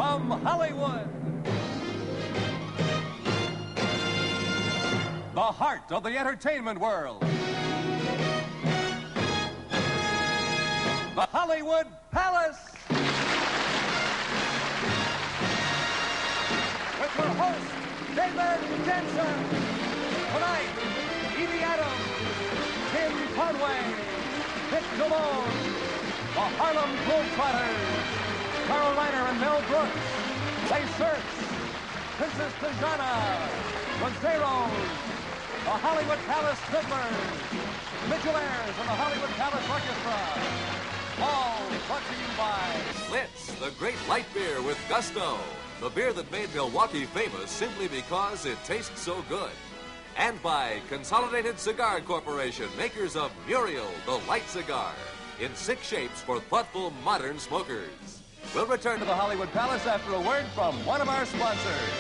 from Hollywood. The heart of the entertainment world. The Hollywood Palace. With your host, David Janssen. Tonight, Edie Adams, Tim Conway, Vic Damone, the Harlem Globetrotters, Reiner and Mel Brooks, Les Serfs, Princess Tajana, the Zeros, the Hollywood Palace Dribblers, Midgelaires, and the Hollywood Palace Orchestra. All brought to you by Litz, the great light beer with gusto. The beer that made Milwaukee famous simply because it tastes so good. And by Consolidated Cigar Corporation, makers of Muriel, the light cigar, in 6 shapes for thoughtful, modern smokers. We'll return to the Hollywood Palace after a word from one of our sponsors.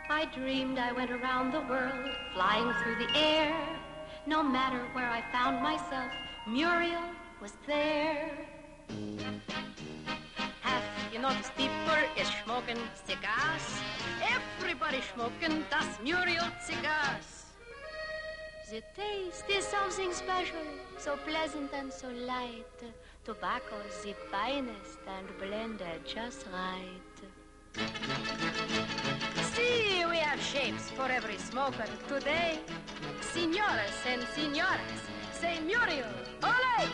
I dreamed I went around the world, flying through the air. No matter where I found myself, Muriel was there. Have you noticed people is smoking cigars? Everybody smoking das Muriel cigars. The taste is something special, so pleasant and so light. Tobacco, the finest, and blended just right. See, we have shapes for every smoker today. Senoras and senoras, say Muriel, ole!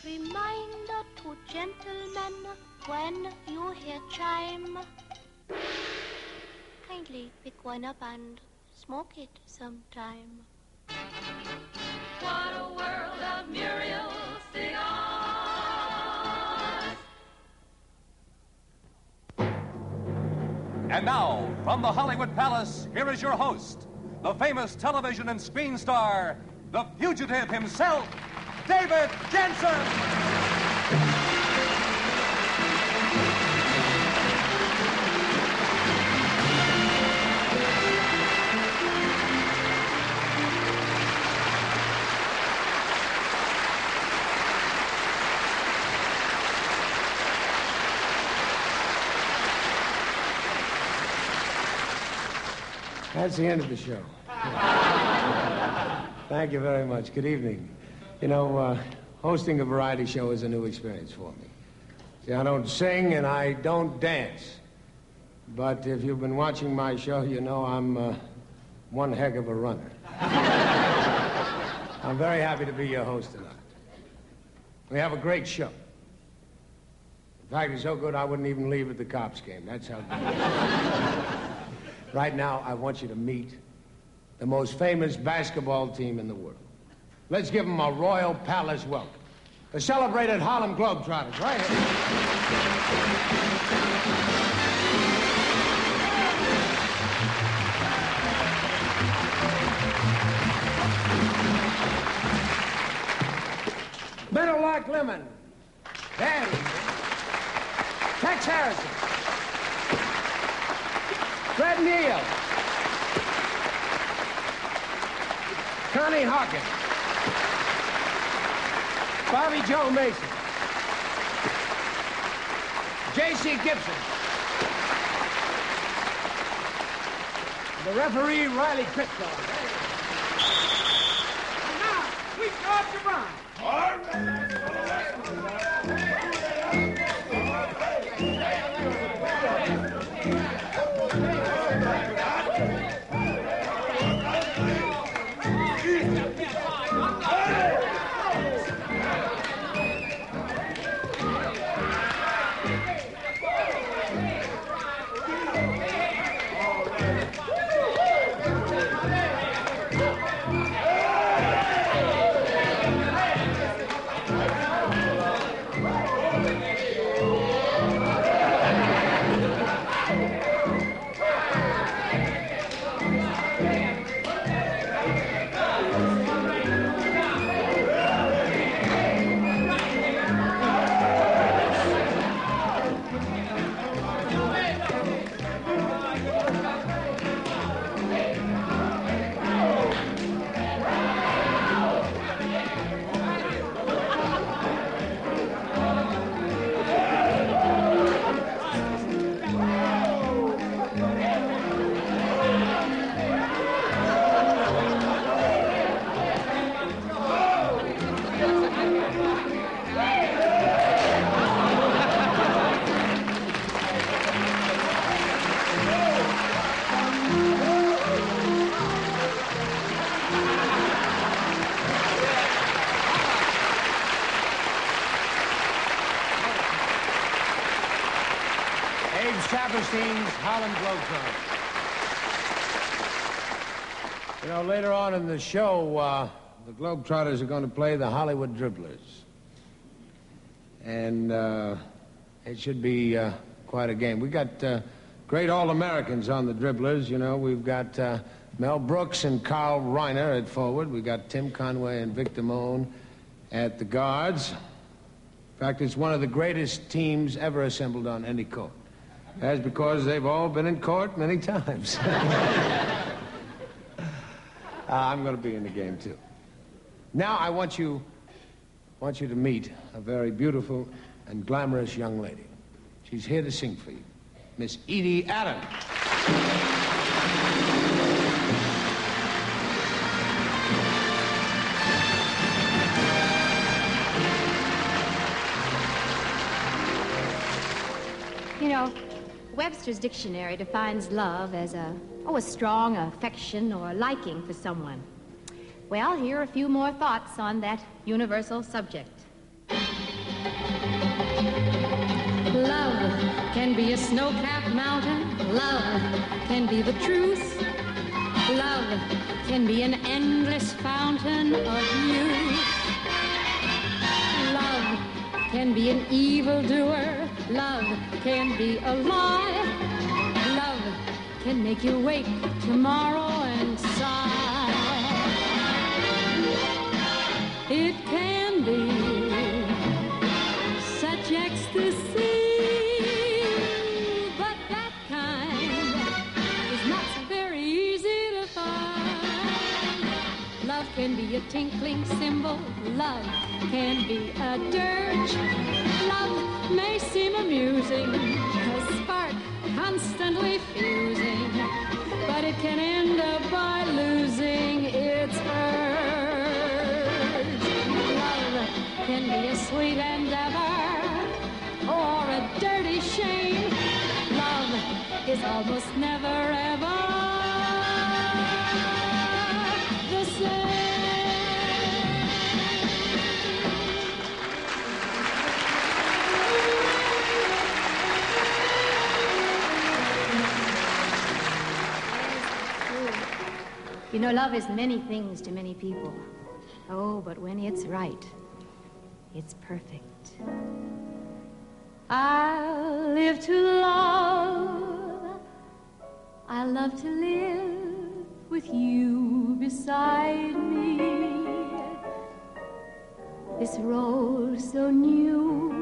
Reminder to gentlemen, when you hear chime, kindly pick one up and smoke it sometime. What a world of Muriel cigars! And now, from the Hollywood Palace, here is your host, the famous television and screen star, the fugitive himself, David Janssen. That's the end of the show. Thank you very much. Good evening. You know, hosting a variety show is a new experience for me. See, I don't sing and I don't dance. But if you've been watching my show, you know I'm one heck of a runner. I'm very happy to be your host tonight. We have a great show. In fact, it's so good I wouldn't even leave at the Cops game. That's how good. Right now, I want you to meet the most famous basketball team in the world. Let's give them a Royal Palace welcome. The celebrated Harlem Globetrotters, right here. Better like lemon. There we go. Tex Harrison. Fred Neal. Connie Hawkins. Bobby Joe Mason. J.C. Gibson. The referee, Riley Critchlow. And now, we start to run. All right. 2016's Harlem Globetrotters. You know, later on in the show, the Globetrotters are going to play the Hollywood Dribblers. And it should be quite a game. We got great All-Americans on the Dribblers. You know, we've got Mel Brooks and Carl Reiner at forward. We got Tim Conway and Vic Damone at the guards. In fact, it's one of the greatest teams ever assembled on any court. That's because they've all been in court many times. I'm going to be in the game, too. Now, I want you to meet a very beautiful and glamorous young lady. She's here to sing for you, Miss Edie Adams. You know, Webster's dictionary defines love as a strong affection or liking for someone. Well, here are a few more thoughts on that universal subject. Love can be a snow-capped mountain. Love can be the truth. Love can be an endless fountain of youth. Love can be an evildoer. Love can be a lie. Love can make you wake tomorrow and sigh. It can be such ecstasy, but that kind is not so very easy to find. Love can be a tinkling cymbal. Love can be a dirge. Love may seem amusing, a spark constantly fusing, but it can end up by losing its urge. Love can be a sweet endeavor or a dirty shame. Love is almost never ever the same. You know, love is many things to many people. Oh, but when it's right, it's perfect. I'll live to love. I love to live with you beside me. This road so new,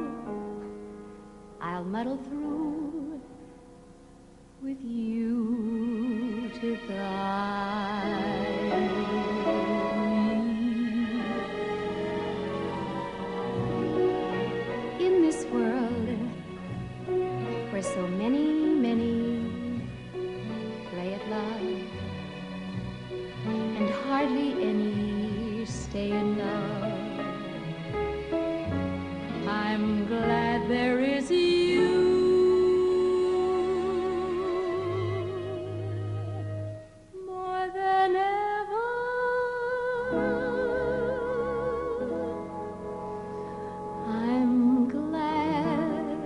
I'll muddle through with you to guide me. In this world where so many play at love and hardly any stay in love, I'm glad there is you. More than ever, I'm glad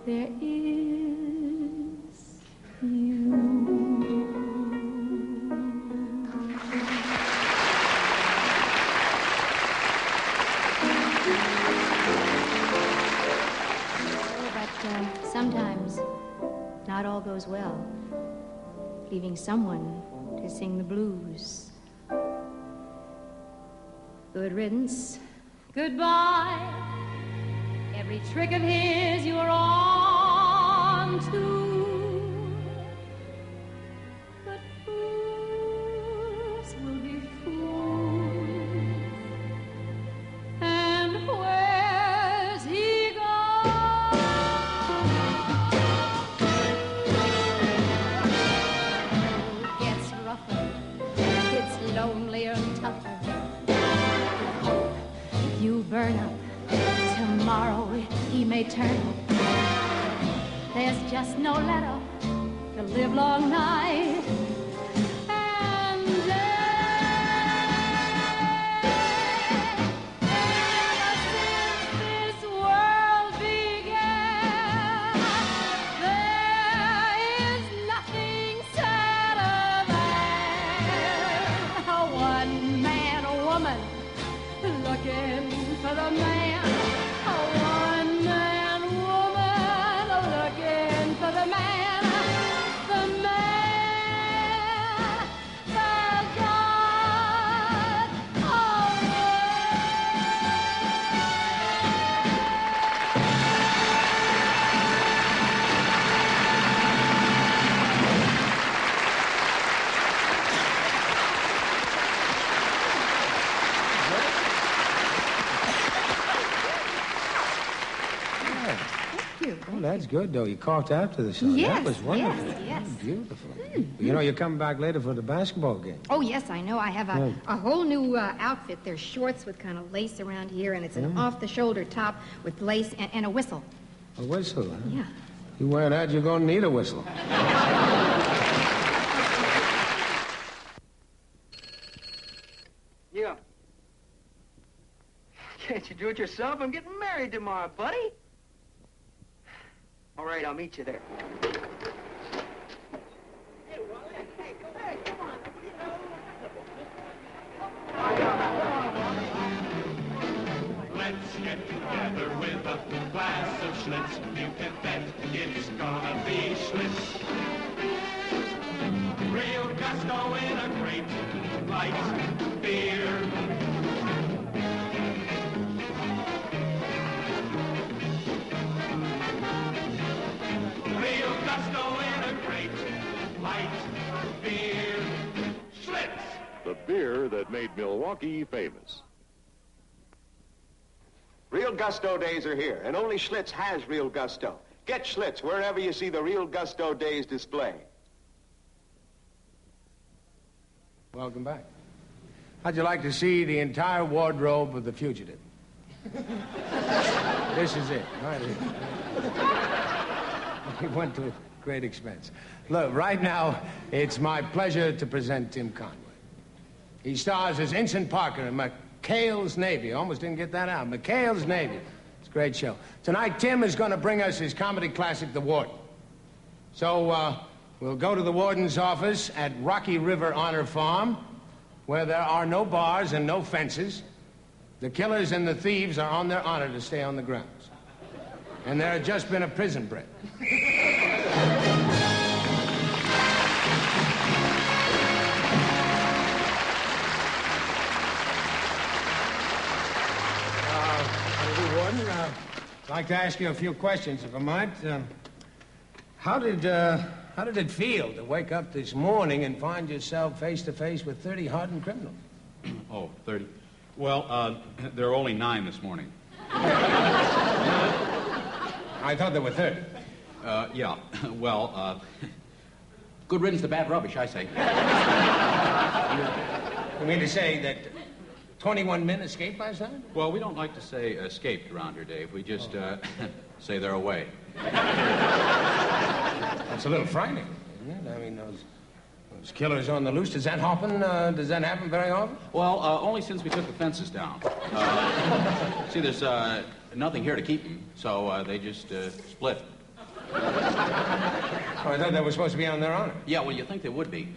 there is you. Sometimes not all goes well, leaving someone to sing the blues. Good riddance, goodbye. Every trick of his you were on to. But fools will be fools. And where's he gone? Gets rougher, gets lonelier and tougher. If you burn up, tomorrow he may turn up. There's just no let up the livelong night. And ever since this world began, for the man. A one-man woman looking for the man. The man that got Oh, that's good, though. You coughed after the show. Yes, That was wonderful. yes. Beautiful. You know, you're coming back later for the basketball game. Oh, yes, I know. I have a whole new outfit. They're shorts with kind of lace around here, and it's an off-the-shoulder top with lace and a whistle. A whistle, huh? Yeah. You wear that, you're going to need a whistle. Yeah. Can't you do it yourself? I'm getting married tomorrow, buddy. All right, I'll meet you there. Let's get together with a glass of Schlitz. You can bet it's gonna be Schlitz. Real gusto in a great light beer. Real gusto in a great light beer. Schlitz. The beer that made Milwaukee famous. Real Gusto days are here, and only Schlitz has Real Gusto. Get Schlitz wherever you see the Real Gusto days display. Welcome back. How'd you like to see the entire wardrobe of the fugitive? This is it. Right here. He went to great expense. Look, right now, it's my pleasure to present Tim Conway. He stars as Ensign Parker in McHale's Navy. Almost didn't get that out. McHale's Navy. It's a great show. Tonight, Tim is going to bring us his comedy classic, The Warden. So, we'll go to the warden's office at Rocky River Honor Farm, where there are no bars and no fences. The killers and the thieves are on their honor to stay on the grounds. And there had just been a prison break. Warden, I'd like to ask you a few questions, if I might. How did it feel to wake up this morning and find yourself face to face with 30 hardened criminals? Oh, 30. Well, there are only 9 this morning. I thought there were 30. Yeah. Well, good riddance to bad rubbish, I say. You mean to say that 21 men escaped last night? Well, we don't like to say escaped around here, Dave. We just say they're away. That's a little frightening, isn't it? I mean, those killers on the loose, does that happen very often? Well, only since we took the fences down. See, there's nothing here to keep them, so they just split. Oh, I thought they were supposed to be on their honor. Yeah, well, you think they would be.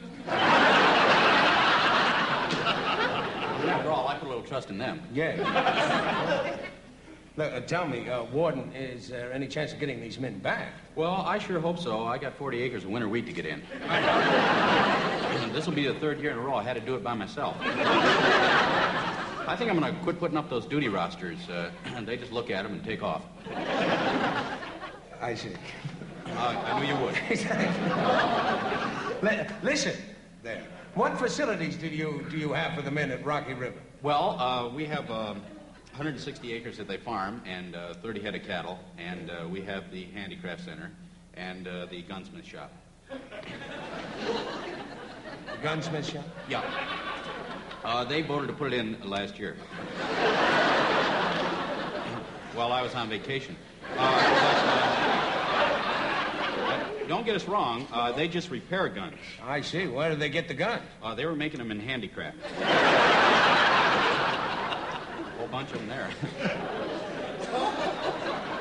After all, I put a little trust in them. Yeah. Look, tell me, Warden, is there any chance of getting these men back? Well, I sure hope so. I got 40 acres of winter wheat to get in. This will be the 3rd year in a row I had to do it by myself. I think I'm going to quit putting up those duty rosters, and they just look at them and take off. I see. I knew you would. Listen, there. What facilities do you have for the men at Rocky River? Well, we have 160 acres that they farm and 30 head of cattle, and we have the handicraft center and the gunsmith shop. The gunsmith shop? Yeah. They voted to put it in last year. While I was on vacation. Don't get us wrong, they just repair guns. I see. Where did they get the guns? They were making them in handicraft. A whole bunch of them there.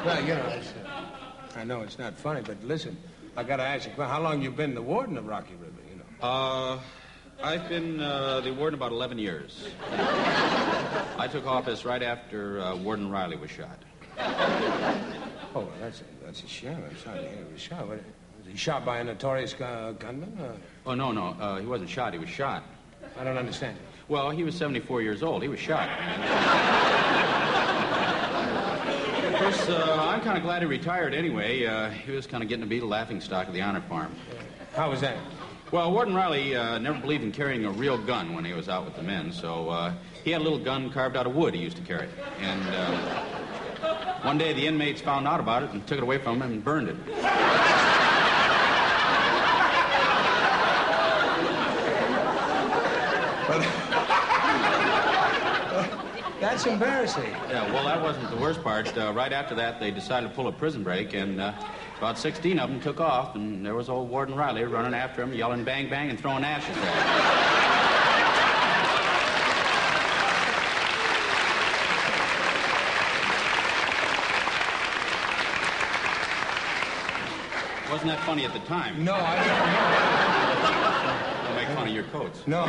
Well, you know, I know it's not funny, but listen, I got to ask you, how long you been the warden of Rocky River, you know? I've been the warden about 11 years. I took office right after Warden Riley was shot. Oh, that's a shame. I'm sorry to hear he was shot. Was he shot by a notorious gunman? Oh, no. He wasn't shot. He was shot. I don't understand. Well, he was 74 years old. He was shot. Of course, I'm kind of glad he retired anyway. He was kind of getting to be the laughingstock of the honor farm. How was that? Well, Warden Riley never believed in carrying a real gun when he was out with the men, so he had a little gun carved out of wood he used to carry. And one day the inmates found out about it and took it away from him and burned it. That's embarrassing. Yeah, well, that wasn't the worst part. Right after that, they decided to pull a prison break, and about 16 of them took off, and there was old Warden Riley running after him, yelling bang, bang, and throwing ashes at him. Wasn't that funny at the time? No, I don't make fun of your coats. No.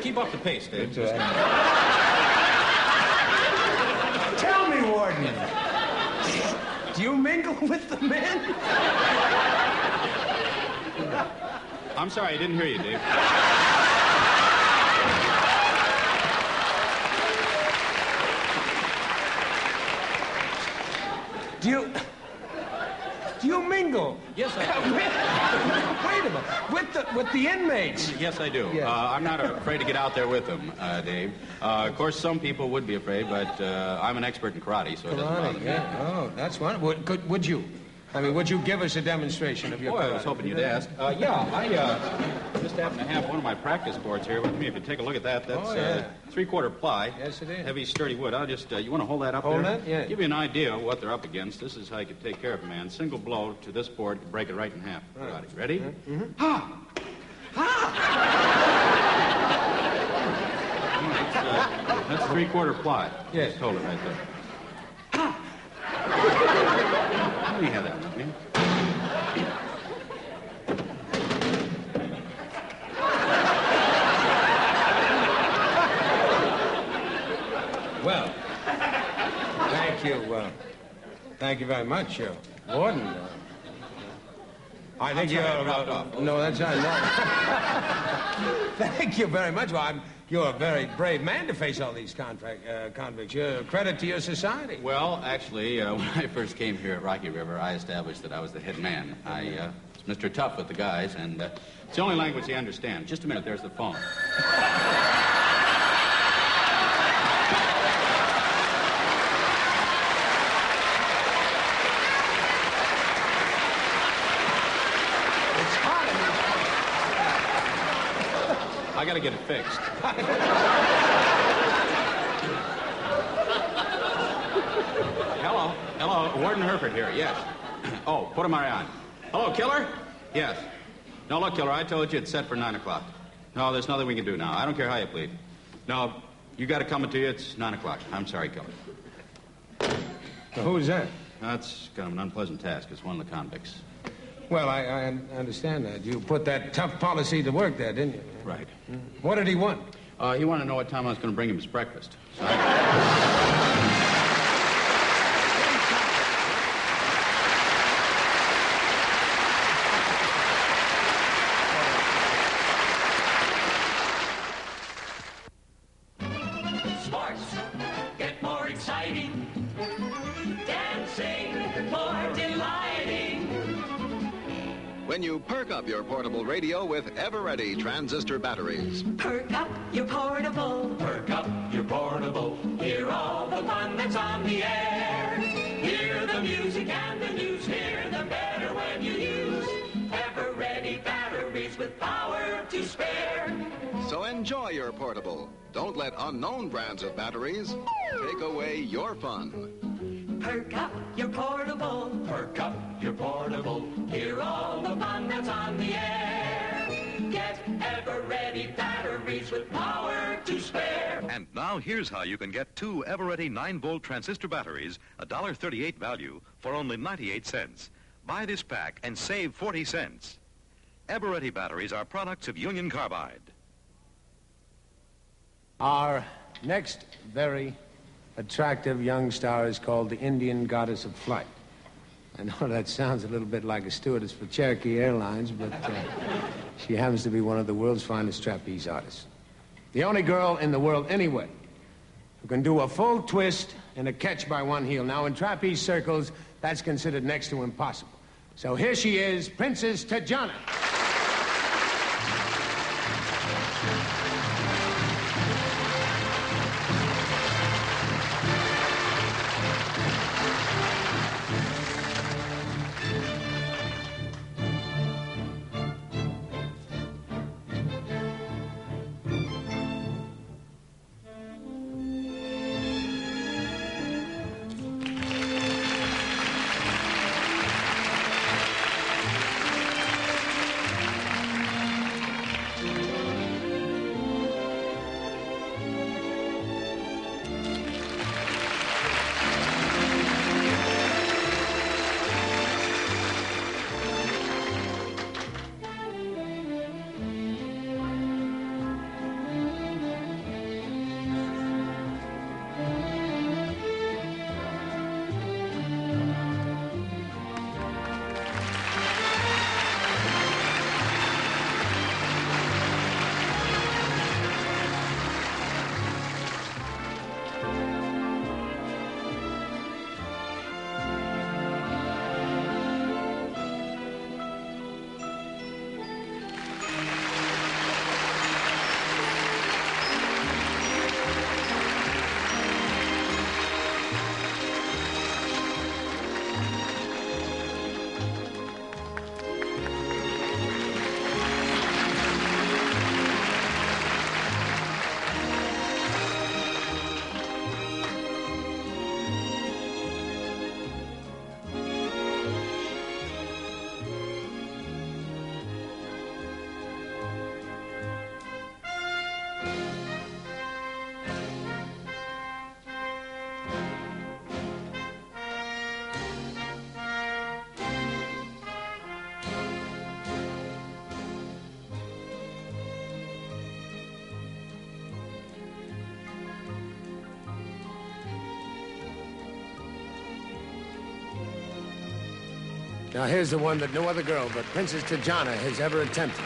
Keep up the pace, Dave. Tell me, Warden. Do you mingle with the men? I'm sorry, I didn't hear you, Dave. Do you mingle? Yes, I do. Wait a minute. With the inmates? Yes, I do. Yes. I'm not afraid to get out there with them, Dave. Of course, some people would be afraid, but I'm an expert in karate, so it doesn't bother me. Yeah. Oh, that's wonderful. Would you? I mean, would you give us a demonstration of your karate? I was hoping you'd ask. Yeah, I just happen to have one of my practice boards here with me. If you take a look at that, that's three-quarter ply. Yes, it is. Heavy, sturdy wood. I'll just, you want to hold that up hold there? Hold that? Yeah. Give you an idea of what they're up against. This is how you could take care of a man. Single blow to this board could break it right in half. Right. Ready? Mm-hmm. Ha! Ha! That's three-quarter ply. Yes. Just hold it right there. Ha! Let me have that with me. Well, thank you. Thank you very much, Warden. I think you're... no, that's not... No. Thank you very much. Well, you're a very brave man to face all these convicts. You're a credit to your society. Well, actually, when I first came here at Rocky River, I established that I was the head man. I was Mr. Tough with the guys, and it's the only language they understand. Just a minute, there's the phone. I gotta get it fixed. Hello, Warden Herford here, yes. Oh, put him on. Hello, Killer? Yes. No, look, Killer, I told you it's set for 9 o'clock. No, there's nothing we can do now. I don't care how you plead. No, you got it coming to you, it's 9 o'clock. I'm sorry, Killer. Well, who's that? That's kind of an unpleasant task. It's one of the convicts. Well, I understand that. You put that tough policy to work there, didn't you? Right. What did he want? He wanted to know what time I was going to bring him his breakfast. So Sports get more exciting. Dancing more delighting. When you perk up your portable radio with ever-ready transistor batteries. Perk up your portable. Perk up your portable. Hear all the fun that's on the air. Hear the music and the news. Hear them better when you use ever-ready batteries with power to spare. So enjoy your portable. Don't let unknown brands of batteries take away your fun. Perk up your portable. Perk up your portable. Hear all the fun that's on the air. Get ever-ready batteries with power to spare. And now here's how you can get 2 ever-ready 9-volt transistor batteries, $1.38 value, for only 98 cents. Buy this pack and save 40 cents. Ever-ready batteries are products of Union Carbide. Our next very attractive young star is called the Indian Goddess of Flight. I know that sounds a little bit like a stewardess for Cherokee Airlines, but she happens to be one of the world's finest trapeze artists. The only girl in the world, anyway, who can do a full twist and a catch by one heel. Now, in trapeze circles, that's considered next to impossible. So here she is, Princess Tajana. Now, here's the one that no other girl but Princess Tajana has ever attempted.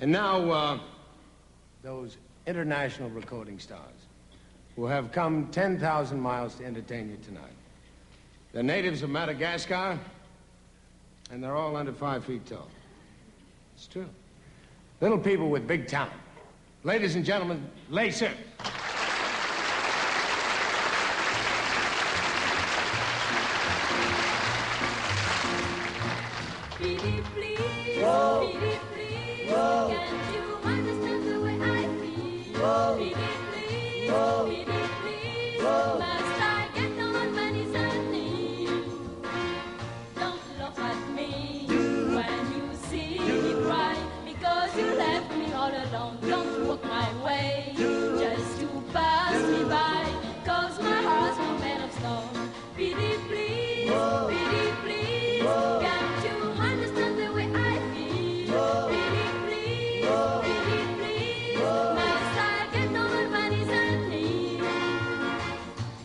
And now, those international recording stars who have come 10,000 miles to entertain you tonight. They're natives of Madagascar, and they're all under 5 feet tall. It's true. Little people with big talent. Ladies and gentlemen, Lacer. Pretty please, Whoa. pretty please, Whoa. can't you understand the way I feel? Whoa. Pretty please, Whoa. pretty please, Whoa. must I get down on my knees and kneel? Don't look at me when you see me cry, because you left me all alone. Don't look my way, just to pass me by, 'cause my heart's no made of stone. Pretty please, Whoa. pretty please, Whoa. can't you understand the way I feel? Whoa. Pretty please, Whoa. pretty please, Whoa. must I get down on my knees and kneel?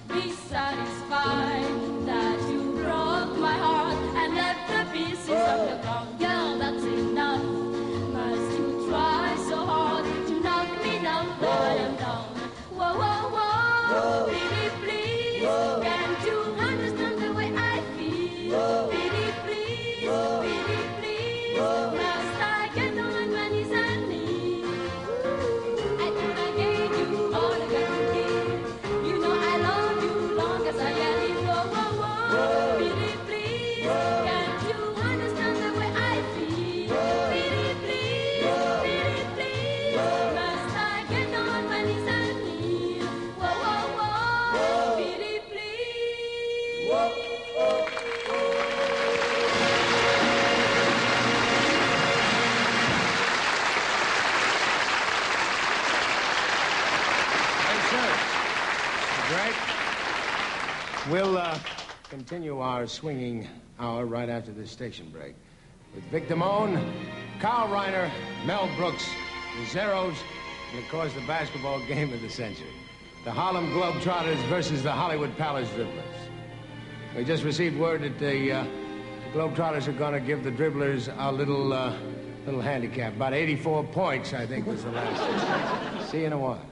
Be satisfied that you broke my heart and left the pieces on the ground. Girl, that's enough. Must you try so hard to knock me down, though I am down? Whoa, whoa, whoa, Whoa. pretty please, Whoa. can't you understand the way I feel? Whoa. Pretty please, Whoa. pretty please, Whoa. must I get down on my knees and kneel? I thought I gave you all I could give. You know I love you long as I can live. Whoa, whoa, whoa, Whoa. pretty please, Whoa. can't you understand the way I feel? Whoa. Pretty please, Whoa. pretty please, Whoa. must I get down on my knees and kneel? Whoa, whoa, whoa, Whoa. pretty please. Whoa. Whoa. Great. We'll continue our swinging hour right after this station break with Vic Damone, Carl Reiner, Mel Brooks, the Zeros, and, of course, the basketball game of the century. The Harlem Globetrotters versus the Hollywood Palace Dribblers. We just received word that the Globetrotters are going to give the Dribblers a little handicap. About 84 points, I think, was the last. See you in a while.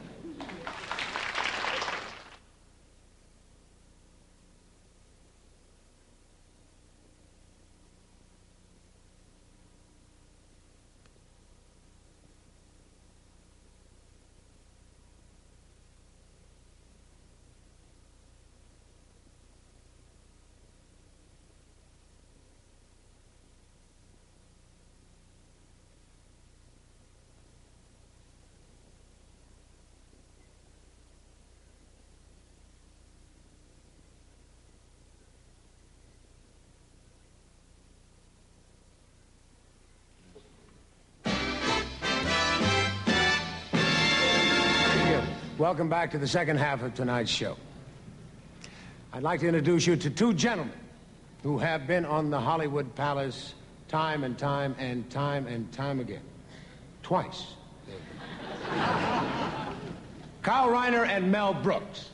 Welcome back to the second half of tonight's show. I'd like to introduce you to 2 gentlemen who have been on the Hollywood Palace time and time and time and time again. Twice. Carl Reiner and Mel Brooks.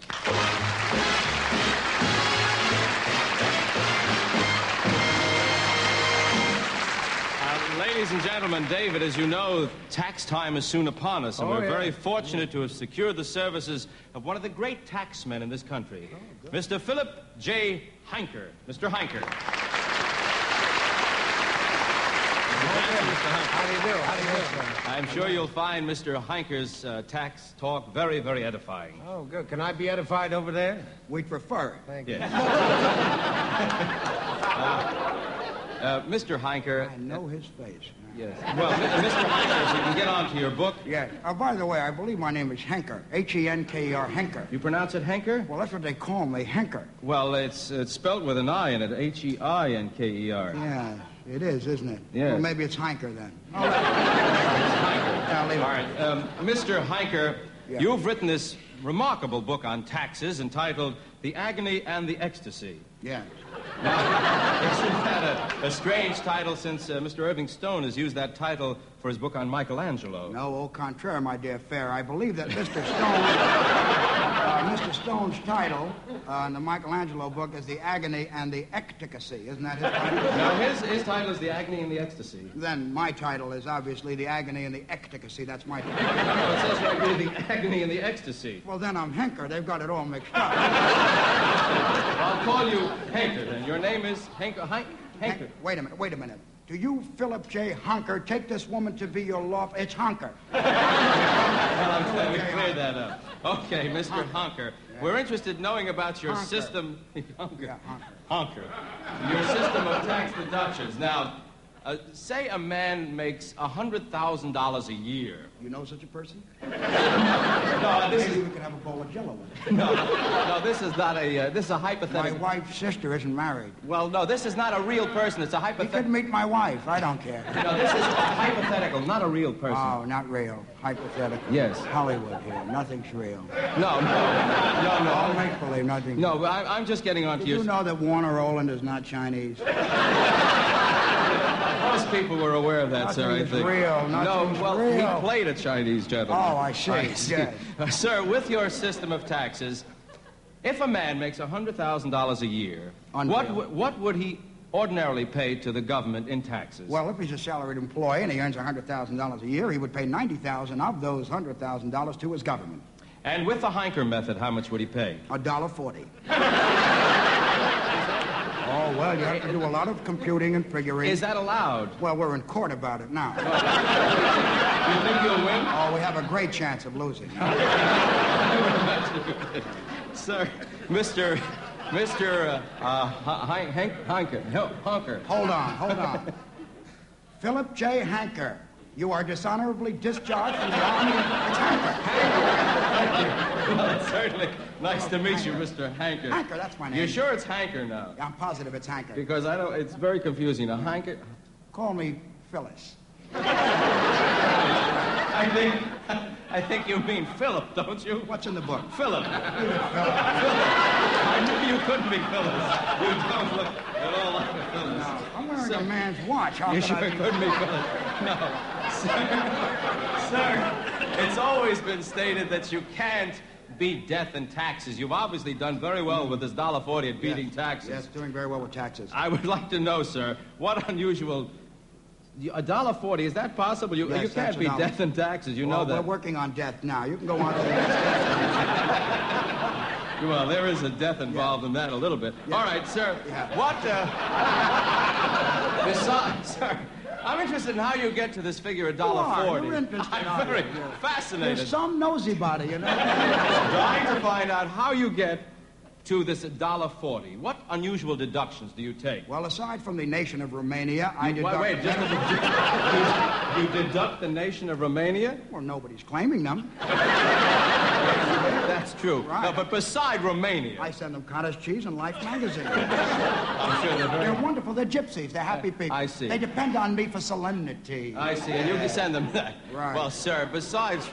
Ladies and gentlemen, David, as you know, tax time is soon upon us, and we're very fortunate to have secured the services of one of the great taxmen in this country, Mr. Philip J. Hanker. Mr. Hanker. How do you do? How do you do? I'm sure you'll find Mr. Hanker's tax talk very, very edifying. Oh, good. Can I be edified over there? We'd prefer. Thank you. Yes. Mr. Hanker... I know his face. Yes. Well, Mr. Hanker, so you can get on to your book. Yes. By the way, I believe my name is Henker. H-E-N-K-E-R, Henker. You pronounce it Henker? Well, that's what they call me, Henker. Well, it's spelled with an I in it, H-E-I-N-K-E-R. Yeah, it is, isn't it? Yes. Well, maybe it's Hanker then. All right. I'll leave it. All right. Mr. Hanker, Yeah. you've written this remarkable book on taxes entitled The Agony and the Ecstasy. Yeah. Now, isn't that a strange title since Mr. Irving Stone has used that title for his book on Michelangelo? No, au contraire, my dear Fair. I believe that Mr. Stone's title And the Michelangelo book is The Agony and the Ecstasy. Isn't that his title? No, his title is The Agony and the Ecstasy. Then my title is obviously The Agony and the Ecstasy. That's my title. No, it says right here The Agony and the Ecstasy. Well, then I'm Henker. They've got it all mixed up. I'll call you Hanker, then. Your name is Hanker. Hanker. Wait a minute. Do you, Philip J. Honker, take this woman to be your lawful... It's Honker. Well, I'm glad we cleared that up. Okay, Mr. Honker. Yeah. We're interested in knowing about your system... Honker. Yeah, Honker. Your system of tax deductions. Now, say a man makes $100,000 a year. You know such a person? No, this Maybe is... we could have a bowl of Jell-O with it. No, this is not a... this is a hypothetical... My wife's sister isn't married. Well, no, this is not a real person. It's a hypothetical... You could meet my wife. I don't care. No, this is a hypothetical, not a real person. Oh, not real. Hypothetical. Yes. Hollywood here. Nothing's real. No. All make-believe, nothing. No, I'm just getting on to you know that Warner Roland is not Chinese? Most people were aware of that, sir, I think. Real. Nothing's he played a Chinese gentleman. Oh, I see. Yes. Sir, with your system of taxes, if a man makes $100,000 a year, what would he ordinarily pay to the government in taxes? Well, if he's a salaried employee and he earns $100,000 a year, he would pay $90,000 of those $100,000 to his government. And with the Hinker method, how much would he pay? $1.40. Oh, well, you have to do a lot of computing and figuring. Is that allowed? Well, we're in court about it now. You think you'll win? Oh, we have a great chance of losing. Sir, Mr. Honker. Hold on. Philip J. Hanker, you are dishonorably discharged from the Army. It's Hanker. Well, it's certainly nice to meet you, Mr. Hanker. Hanker, that's my name. You're sure it's Hanker now? I'm positive it's Hanker. Because I don't... It's very confusing. A Hanker... Call me Phyllis. I think you mean Philip, don't you? What's in the book? Philip. Philip. I knew you couldn't be Phyllis. You don't look at all like a Phyllis. No, I'm wearing a man's watch. How you could sure I be couldn't be Phyllis? No. Sir, it's always been stated that you can't beat death and taxes. You've obviously done very well with this $1.40 at beating taxes. Yes, doing very well with taxes. I would like to know, sir, what unusual... $1.40, is that possible? You can't beat death and taxes, you know that. We're working on death now. You can go on to the next step. Well, there is a death involved in that a little bit. Yeah. All right, sir. Yeah. What, besides, sir, I'm interested in how you get to this figure $1.40. You're interested. I'm very fascinated. There's some nosy body, you know. Trying to find out how you get to this $1.40. What unusual deductions do you take? Well, aside from the nation of Romania, I deduct... Wait, you deduct the nation of Romania? Well, nobody's claiming them. That's true. Right. No, but beside Romania... I send them cottage cheese and Life magazine. I'm sure They're wonderful. They're gypsies. They're happy people. I see. They depend on me for solemnity. I see, and you can send them that. Right. Well, sir, besides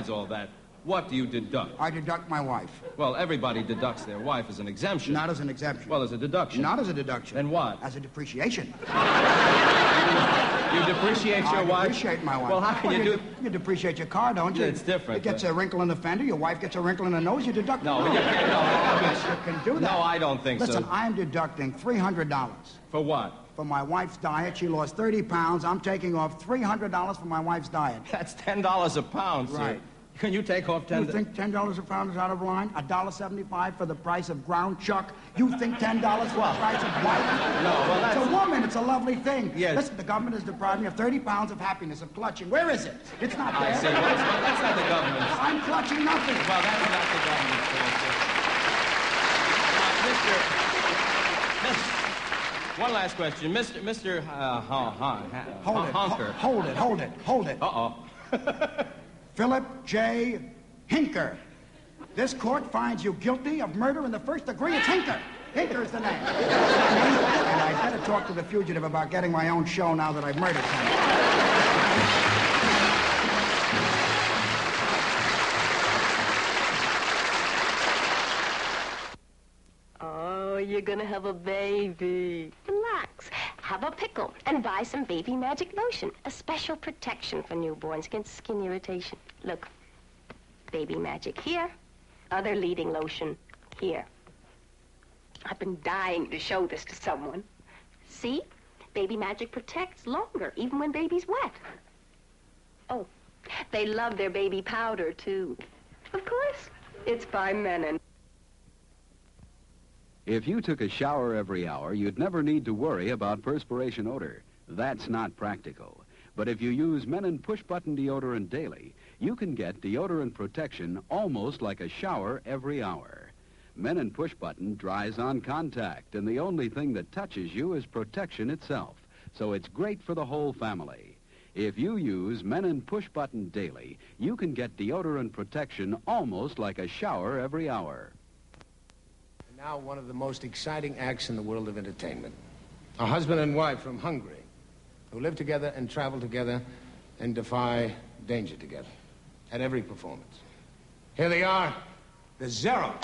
all that, what do you deduct? I deduct my wife. Well, everybody deducts their wife as an exemption. Not as an exemption. Well, as a deduction. Not as a deduction. Then what? As a depreciation. You depreciate your wife? I depreciate my wife. Well, how can you do... You depreciate your car, don't you? It's different. It gets a wrinkle in the fender, your wife gets a wrinkle in the nose, you deduct No, it. you can't. No, Yes, you can do that. No, I don't think Listen, so. I'm deducting $300. For what? For my wife's diet. She lost 30 pounds. I'm taking off $300 for my wife's diet. That's $10 a pound, sir. Right. Can you take off $10? You think $10 a pound is out of line? $1.75 for the price of ground chuck? You think $10 for the price of white? No, well, that's... It's a woman. It's a lovely thing. Yes. Listen, the government has deprived me of 30 pounds of happiness, of clutching. Where is it? It's not there. I see. Well, that's not the government's. I'm clutching nothing. Well, that's not the government's fault, sir. One last question. Mr. Honker. Hold it. Uh-oh. Philip J. Hinker. This court finds you guilty of murder in the first degree. It's Hinker. Hinker is the name. And I'd better talk to the fugitive about getting my own show now that I've murdered someone. Oh, you're gonna have a baby. Relax. Have a pickle and buy some baby magic lotion. A special protection for newborns against skin irritation. Look, baby magic here. Other leading lotion here. I've been dying to show this to someone. See? Baby Magic protects longer, even when baby's wet. Oh, they love their baby powder, too. Of course, it's by Menon. If you took a shower every hour, you'd never need to worry about perspiration odor. That's not practical. But if you use Menon push-button deodorant daily, you can get deodorant protection almost like a shower every hour. Menon push-button dries on contact, and the only thing that touches you is protection itself. So it's great for the whole family. If you use Menon push-button daily, you can get deodorant protection almost like a shower every hour. And now one of the most exciting acts in the world of entertainment. A husband and wife from Hungary who live together and travel together and defy danger together at every performance. Here they are, the Zero.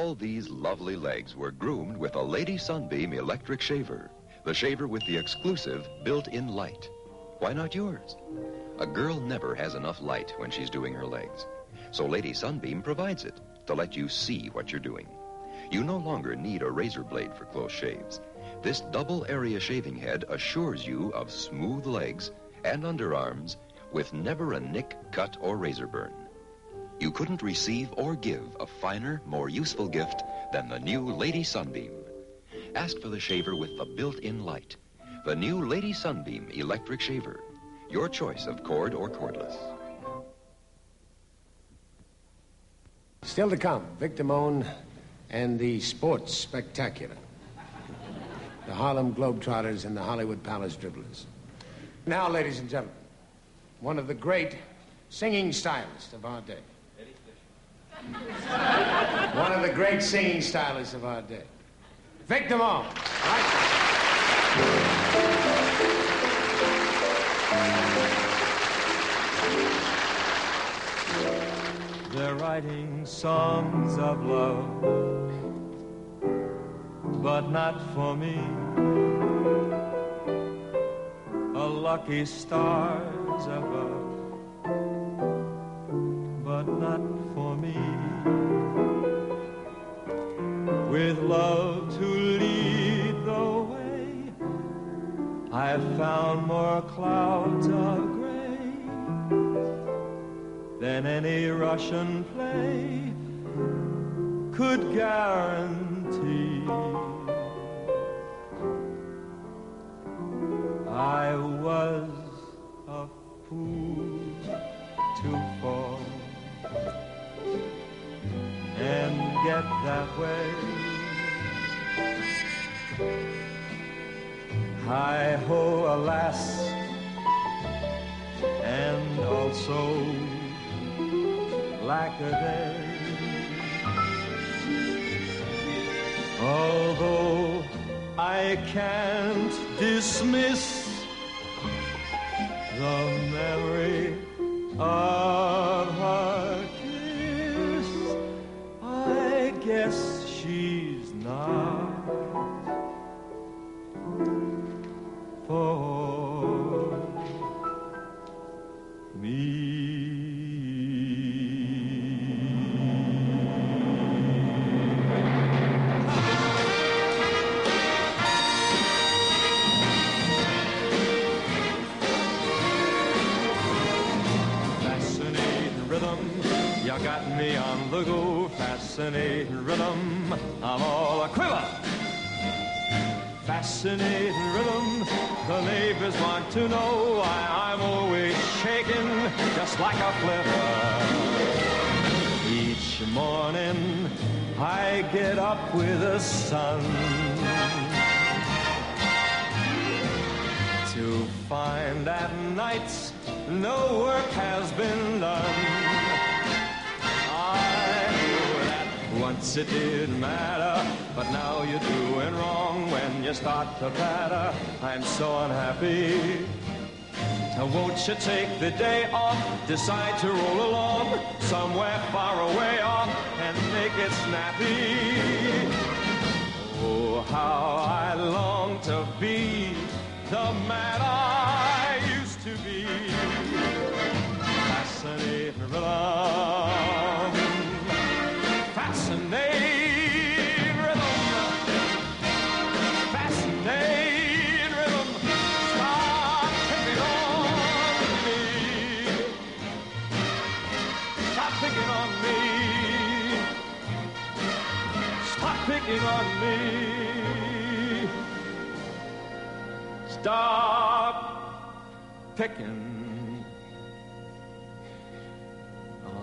All these lovely legs were groomed with a Lady Sunbeam electric shaver, the shaver with the exclusive built-in light. Why not yours? A girl never has enough light when she's doing her legs. So Lady Sunbeam provides it to let you see what you're doing. You no longer need a razor blade for close shaves. This double area shaving head assures you of smooth legs and underarms with never a nick, cut, or razor burn. You couldn't receive or give a finer, more useful gift than the new Lady Sunbeam. Ask for the shaver with the built-in light. The new Lady Sunbeam electric shaver. Your choice of cord or cordless. Still to come, Vic Damone and the Sports Spectacular. The Harlem Globetrotters and the Hollywood Palace Dribblers. Now, ladies and gentlemen, one of the great singing stylists of our day. One of the great singing stylists of our day. Vic Damone. They're writing songs of love, but not for me. A lucky stars above, but not for me. With love to lead the way, I've found more clouds of gray than any Russian play could guarantee. I was a fool to fall and get that way. Hi-ho, alas, and also lack-a-day. Although I can't dismiss the memory of her kiss, I guess she's not for me. You got me on the go, fascinating rhythm, I'm all a quiver. Fascinating rhythm, the neighbors want to know why I'm always shaking just like a flivver. Each morning I get up with the sun to find at nights no work has been done. Once it didn't matter, but now you're doing wrong when you start to patter. I'm so unhappy. Now won't you take the day off, decide to roll along somewhere far away off and make it snappy? Oh, how I long to be the man I used to be. Fascinating rhythm. Fascinating rhythm, fascinating rhythm, stop picking on me, stop picking on me, stop picking on me, stop picking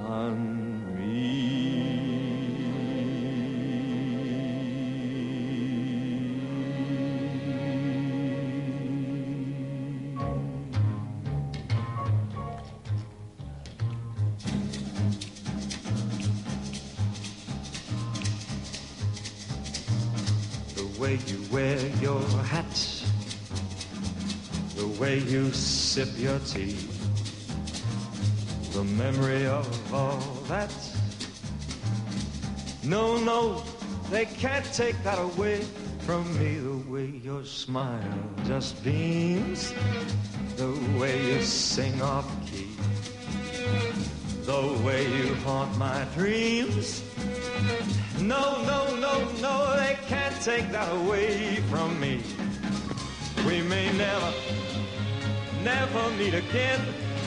on me. The way you wear your hat, the way you sip your tea, the memory of all that No, no, they can't take that away from me. The way your smile just beams, the way you sing off key, the way you haunt my dreams. No, no, no, no, they can't take that away from me. We may never, never meet again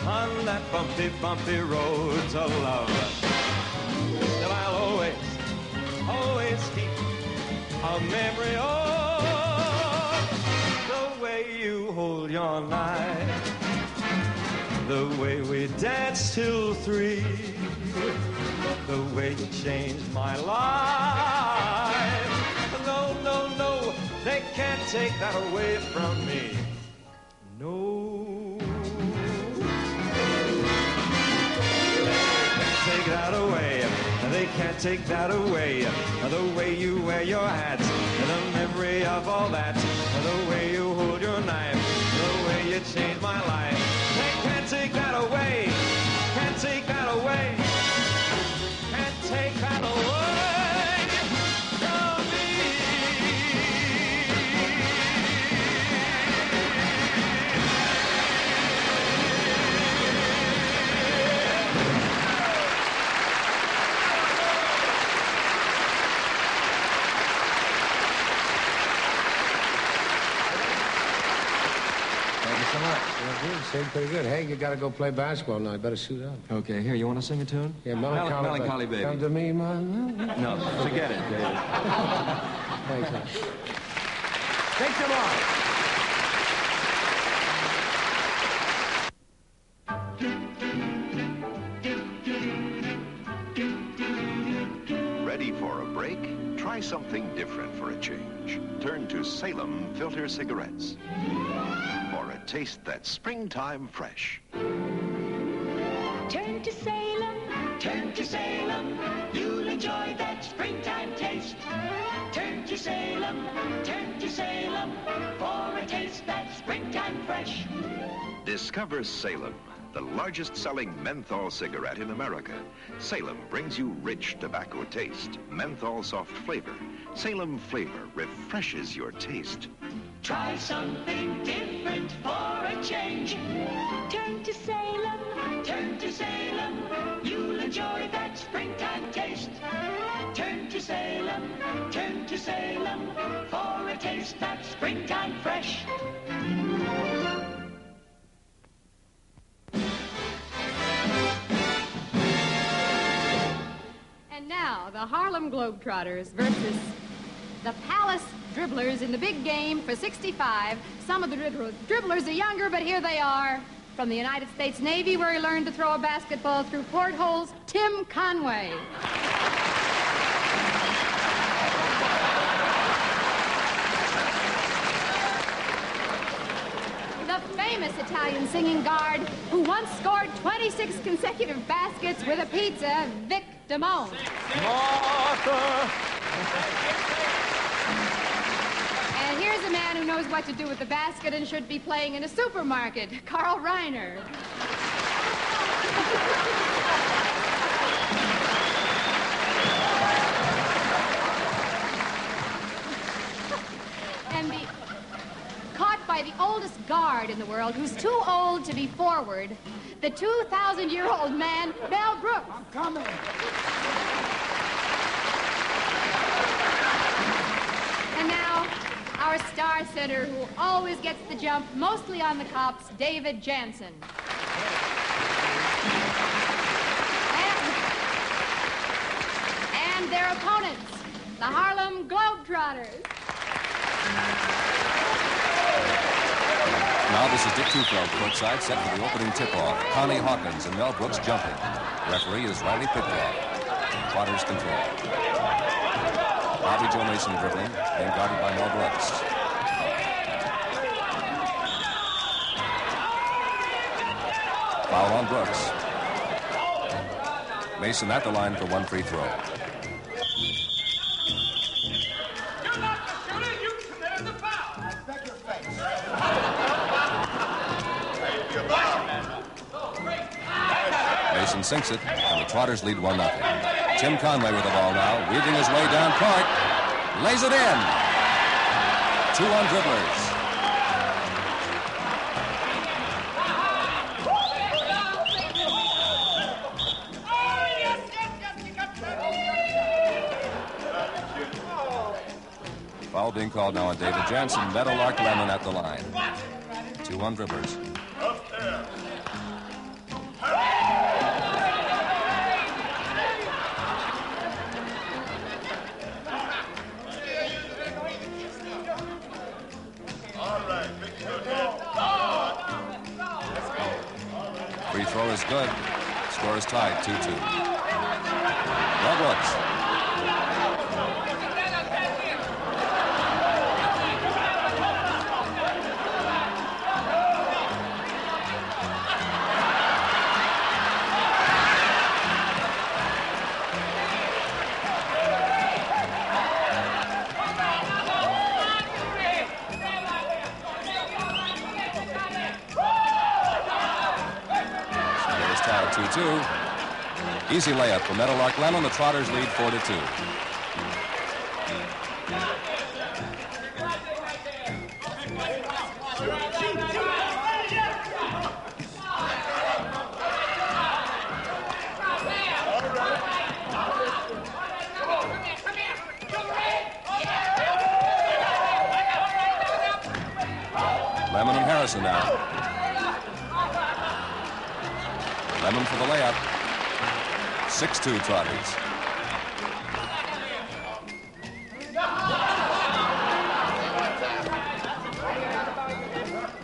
on that bumpy, bumpy road to love. But I'll always, always keep a memory of the way you hold your knife, the way we danced till 3, the way you changed my life. No, no, no, they can't take that away from me. No. Take that away. They can't take that away. The way you wear your hat, the memory of all that, the way you hold your knife, the way you changed my life. They can't take that away. Can't take that away. Can't take that away from me. Sing pretty good. Hey, you gotta go play basketball now. You better suit up. Okay, here, you want to sing a tune? Yeah, Melancholy Baby. Come to me, man. No, forget it, David. Thanks, man. Take them off. Ready for a break? Try something different for a change. Turn to Salem Filter Cigarettes. For a taste that's springtime fresh. Turn to Salem, turn to Salem. You'll enjoy that springtime taste. Turn to Salem, for a taste that's springtime fresh. Discover Salem, the largest selling menthol cigarette in America. Salem brings you rich tobacco taste, menthol soft flavor. Salem flavor refreshes your taste. Try something different for a change. Turn to Salem, you'll enjoy that springtime taste. Turn to Salem, for a taste that's springtime fresh. And now, the Harlem Globetrotters versus the Palace Dribblers in the big game for 65. Some of the dribblers are younger, but here they are. From the United States Navy, where he learned to throw a basketball through portholes, Tim Conway. The famous Italian singing guard who once scored 26 consecutive baskets with a pizza, Vic Damone. Martha! And here's a man who knows what to do with the basket and should be playing in a supermarket, Carl Reiner. And caught by the oldest guard in the world, who's too old to be forward, the 2,000-year-old man, Mel Brooks. I'm coming. And now, our star center, who always gets the jump, mostly on the cops, David Janssen. And their opponents, the Harlem Globetrotters. Now this is Dick Tufeld courtside, set for the opening tip-off. Connie Hawkins and Mel Brooks jumping. Referee is Riley Pitcock. Trotters control. Bobby Joe Mason dribbling, being guarded by Mel Brooks. Foul on Brooks. Mason at the line for one free throw. Mason sinks it, and the Trotters lead 1-0. Tim Conway with the ball now, weaving his way down court. Lays it in. 2 on Dribblers. Foul being called now on David Janssen. Meadowlark Lemon at the line. 2 on Dribblers. Free throw is good. Score is tied, 2-2. Mel Brooks. Tied 2-2. Easy layup for Meadowlark Lemon. The Trotters lead 4-2. Lemon and Harrison now. Lemon for the layup. 6-2 Trotters.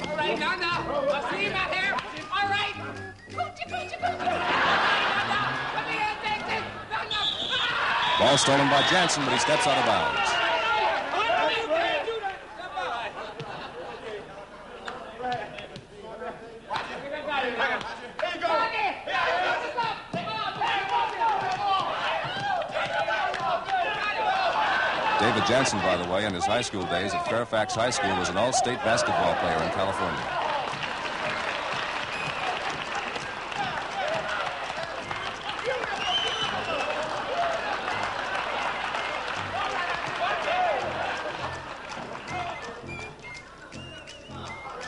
All right, now. I'll see you out here. All right. Ball stolen by Janssen, but he steps out of bounds. David Janssen, by the way, in his high school days at Fairfax High School, was an all-state basketball player in California.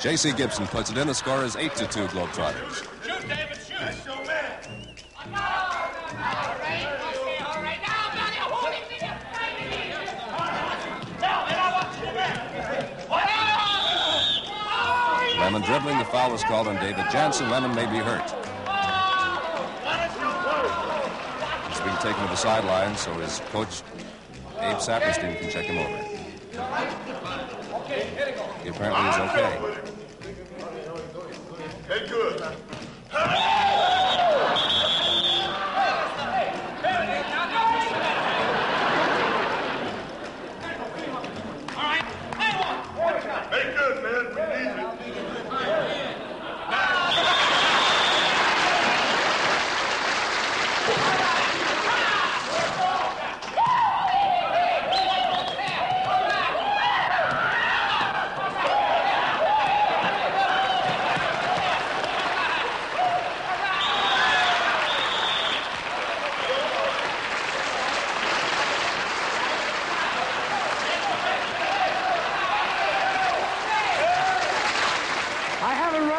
J.C. Gibson puts it in. The score is 8-2 Globetrotters. Shoot, David, shoot. That's your man. Lemon dribbling. The foul is called on David Janssen. Lemon may be hurt. He's being taken to the sidelines so his coach, Abe Saperstein, can check him over. He apparently is okay. Hey, good. Hey, good, man. We need it.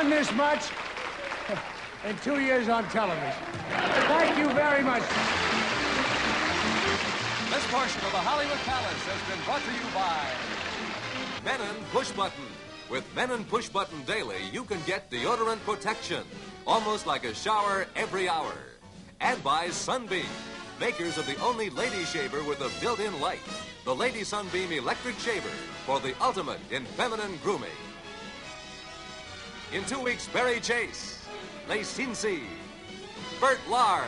This much in 2 years on television. Thank you very much. This portion of the Hollywood Palace has been brought to you by Menon Push Button. With Menon Push Button Daily, you can get deodorant protection, almost like a shower every hour. And by Sunbeam, makers of the only lady shaver with a built-in light. The Lady Sunbeam Electric Shaver for the ultimate in feminine grooming. In 2 weeks, Barry Chase, Les Cincy, Bert Lahr,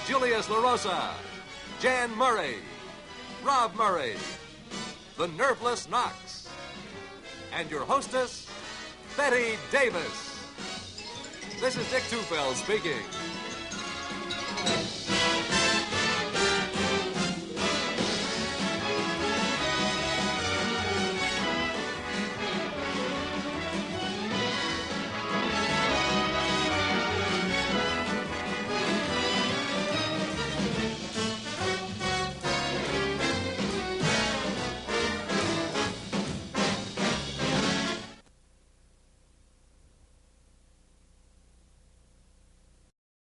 Julius LaRosa, Jan Murray, Rob Murray, the Nerveless Knox, and your hostess, Betty Davis. This is Dick Tufeld speaking.